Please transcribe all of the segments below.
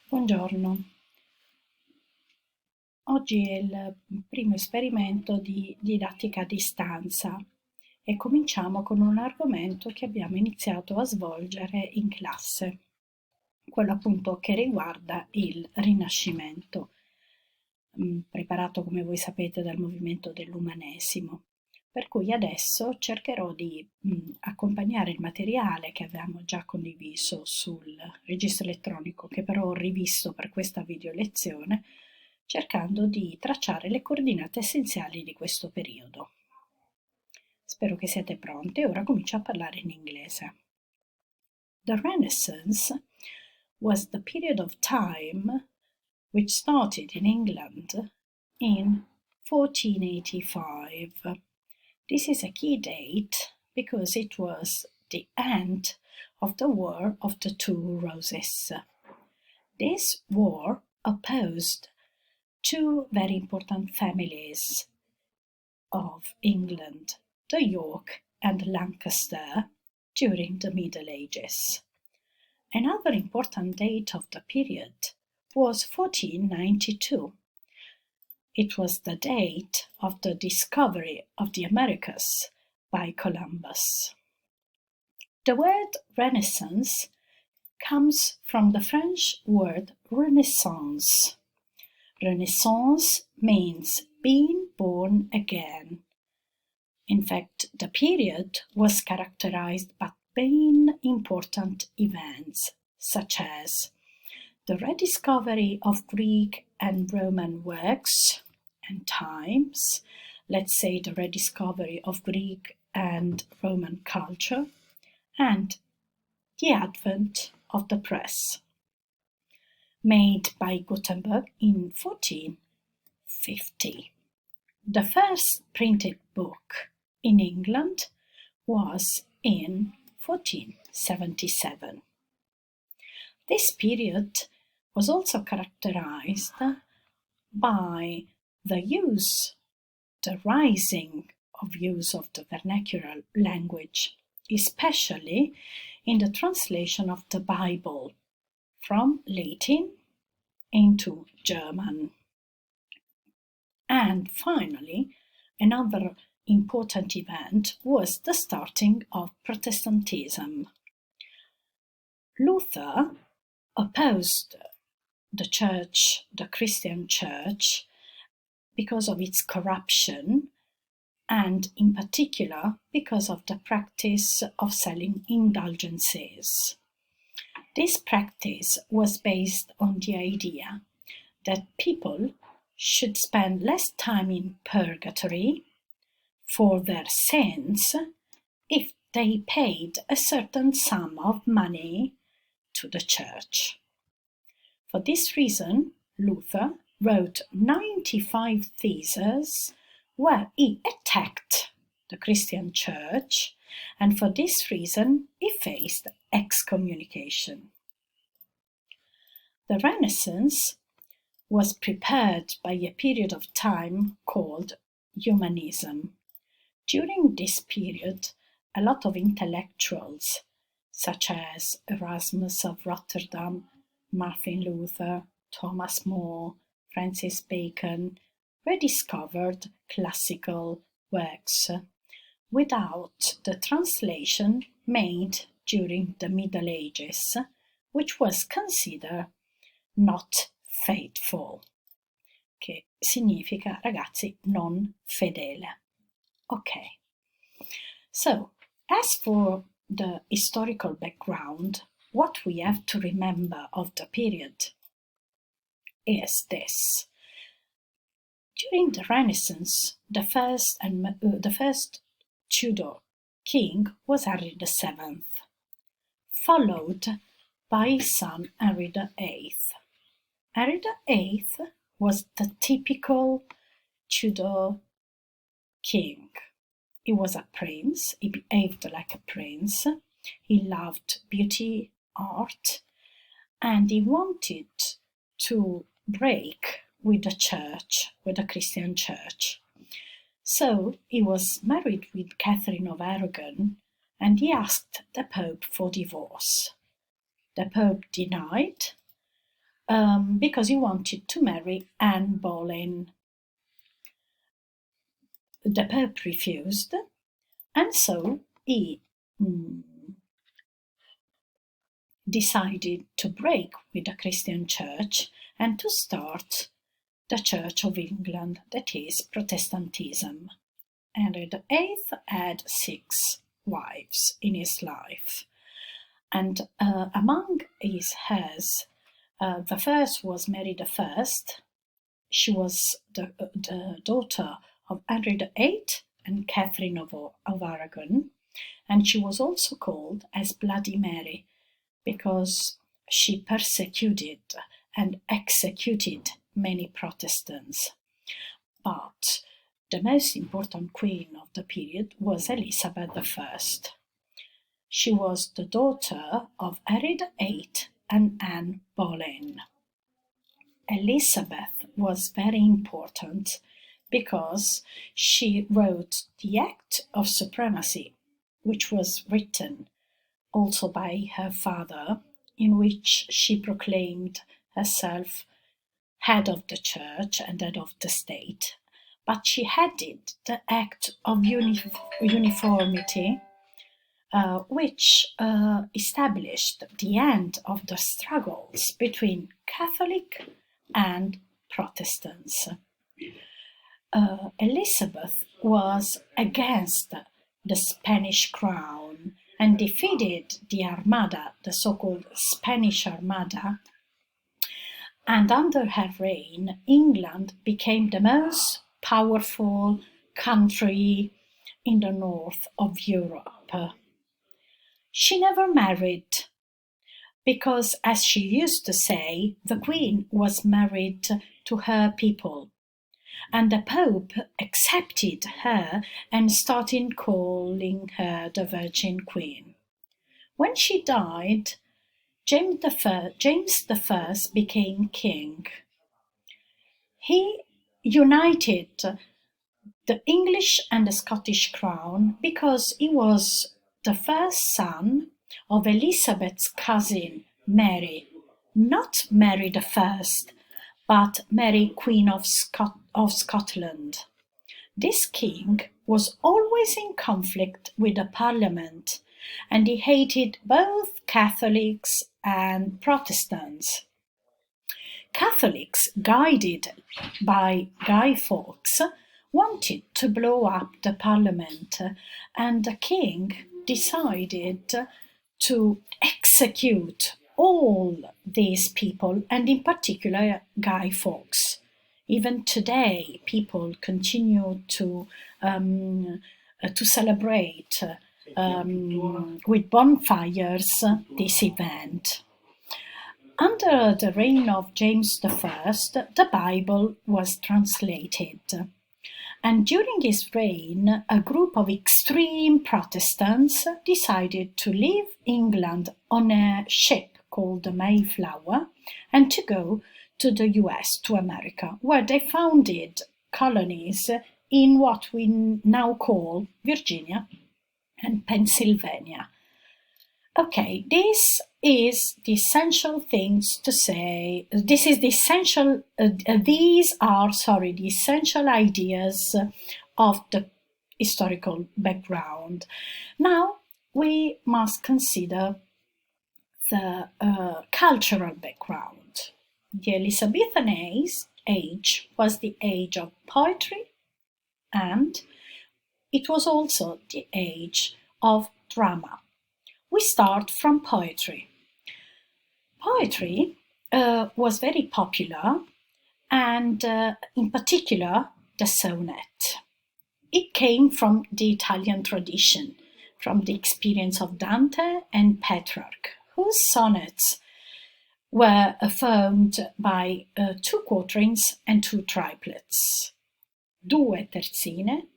Buongiorno, oggi è il primo esperimento di didattica a distanza e cominciamo con un argomento che abbiamo iniziato a svolgere in classe, quello appunto che riguarda il Rinascimento, preparato come voi sapete dal movimento dell'Umanesimo. Per cui adesso cercherò di accompagnare il materiale che avevamo già condiviso sul registro elettronico, che però ho rivisto per questa video lezione, cercando di tracciare le coordinate essenziali di questo periodo. Spero che siate pronti, ora comincio a parlare in inglese. The Renaissance was the period of time which started in England in 1485. This is a key date because it was the end of the War of the Two Roses. This war opposed two very important families of England, the York and Lancaster, during the Middle Ages. Another important date of the period was 1492. It was the date of the discovery of the Americas by Columbus. The word Renaissance comes from the French word Renaissance. Renaissance means being born again. In fact, the period was characterized by main important events such as the rediscovery of Greek and Roman works and times, let's say the rediscovery of Greek and Roman culture, and the advent of the press, made by Gutenberg in 1450. The first printed book in England was in 1477. This period was also characterized by the rising of use of the vernacular language, especially in the translation of the Bible from Latin into German. And finally, another important event was the starting of Protestantism. Luther opposed the Christian church, because of its corruption, and in particular because of the practice of selling indulgences. This practice was based on the idea that people should spend less time in purgatory for their sins if they paid a certain sum of money to the church. For this reason, Luther wrote 95 theses where he attacked the Christian church, and for this reason he faced excommunication. The Renaissance was prepared by a period of time called Humanism. During this period, a lot of intellectuals, such as Erasmus of Rotterdam, Martin Luther, Thomas More, Francis Bacon, rediscovered classical works without the translation made during the Middle Ages, which was considered not faithful, che significa, ragazzi, non fedele. Okay, so as for the historical background, what we have to remember of the period is this. During the Renaissance, the first Tudor king was Henry VII, followed by his son Henry VIII. Henry VIII was the typical Tudor king. He was a prince, he behaved like a prince, he loved beauty, art, and he wanted to break with the church, with the Christian church. So he was married with Catherine of Aragon, and he asked the Pope for divorce. The Pope denied, because he wanted to marry Anne Boleyn. The Pope refused, and so he decided to break with the Christian Church and to start the Church of England, that is, Protestantism. Henry VIII had 6 wives in his life, and among his heirs, the first was Mary I. She was the daughter of Henry VIII and Catherine of Aragon, and she was also called as Bloody Mary because she persecuted and executed many Protestants. But the most important queen of the period was Elizabeth I. She was the daughter of Henry VIII and Anne Boleyn. Elizabeth was very important because she wrote the Act of Supremacy, which was written also by her father, in which she proclaimed herself head of the church and head of the state. But she added the Act of Uniformity, which established the end of the struggles between Catholic and Protestants. Elizabeth was against the Spanish crown and defeated the Armada, the so-called Spanish Armada, and under her reign, England became the most powerful country in the north of Europe. She never married because, as she used to say, the Queen was married to her people. And the Pope accepted her and started calling her the Virgin Queen. When she died, James I became king. He united the English and the Scottish crown because he was the first son of Elizabeth's cousin Mary, not Mary I, but Mary, Queen of Scotland. This king was always in conflict with the Parliament, and he hated both Catholics and Protestants. Catholics, guided by Guy Fawkes, wanted to blow up the Parliament, and the king decided to execute all these people, and in particular Guy Fawkes. Even today, people continue to celebrate with bonfires this event. Under the reign of James I, the Bible was translated. And during his reign, a group of extreme Protestants decided to leave England on a ship called the Mayflower and to go to the US, to America, where they founded colonies in what we now call Virginia and Pennsylvania. Okay, this is the essential things to say. These are the essential ideas of the historical background. Now we must consider the cultural background. The Elizabethan age was the age of poetry, and it was also the age of drama. We start from poetry. Poetry was very popular, and in particular the sonnet. It came from the Italian tradition, from the experience of Dante and Petrarch, whose sonnets were formed by 2 quatrains and 2 triplets, 2 quartine,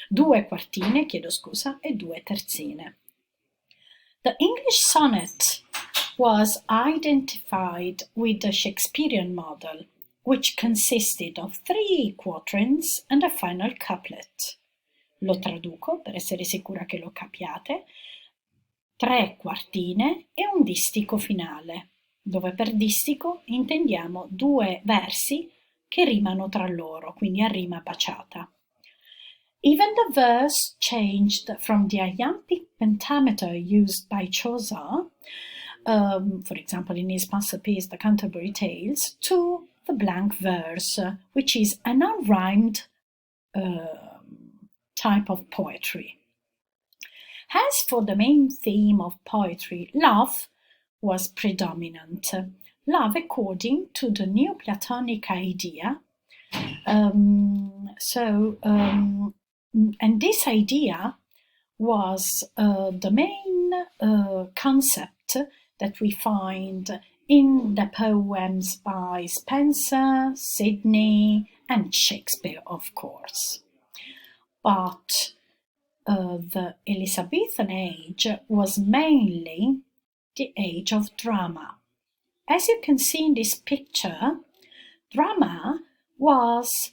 e 2 terzine. The English sonnet was identified with the Shakespearean model, which consisted of 3 quatrains and a final couplet. Lo traduco per essere sicura che lo capiate. 3 quartine e un distico finale. dove per distico intendiamo due versi che rimano tra loro, quindi a rima baciata. Even the verse changed from the iambic pentameter used by Chaucer, for example in his masterpiece The Canterbury Tales, to the blank verse, which is an unrhymed type of poetry. As for the main theme of poetry, love was predominant. Love according to the Neoplatonic idea. And this idea was the main concept that we find in the poems by Spenser, Sidney, and Shakespeare, of course. But the Elizabethan age was mainly the age of drama. As you can see in this picture, drama was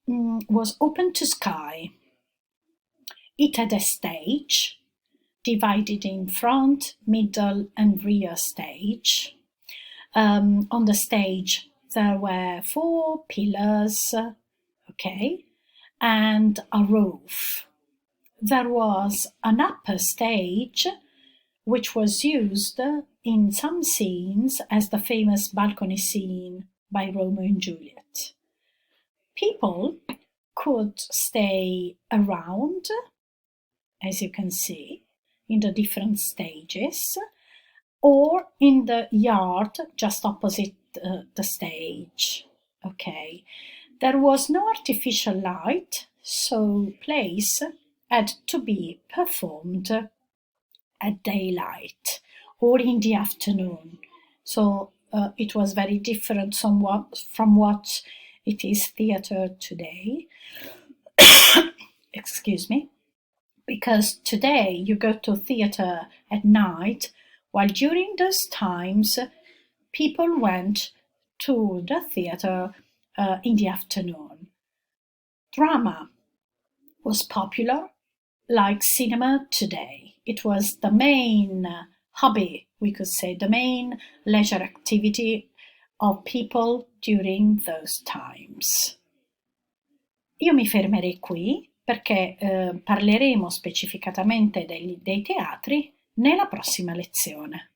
open to sky. It had a stage divided in front, middle, and rear stage. On the stage there were 4 pillars, and a roof. There was an upper stage which was used in some scenes as the famous balcony scene by Romeo and Juliet. People could stay around, as you can see, in the different stages, or in the yard just opposite the stage. There was no artificial light, so plays had to be performed at daylight or in the afternoon. So it was very different somewhat from what it is theatre today. Excuse me. Because today you go to theatre at night, while during those times people went to the theatre in the afternoon. Drama was popular like cinema today. It was the main hobby, we could say, the main leisure activity of people during those times. Io mi fermerei qui perché parleremo specificatamente dei teatri nella prossima lezione.